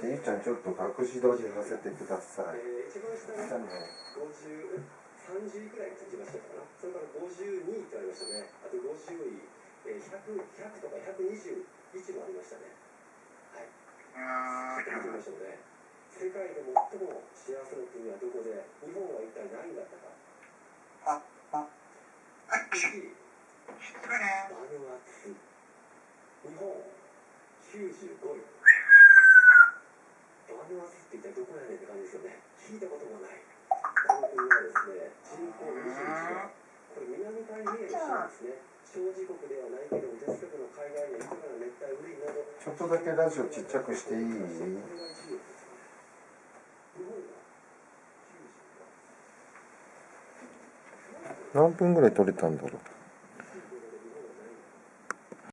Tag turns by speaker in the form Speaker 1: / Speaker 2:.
Speaker 1: ゆうちゃんちょっと隠し撮りさせてください。
Speaker 2: 一番下が50、30位くらいにつきましたかな。それから52位とありましたね。あと50位、100とか121もありましたね。はい。ちょっと見てみましょうね。世界で最も幸せの国はどこで、日本は一体何位だったか。1位、バヌアツ。日本、95位。バヌアツって一体どこやねんって感じですよね。聞いたこともない。この国はですね、人口21万。これ南太平洋の島ですね。小自国ではないけども、絶食の海外や豊かな熱帯雨林など。
Speaker 1: ちょっとだけラジオちっちゃくしていい？何分ぐらい撮れたんだろう。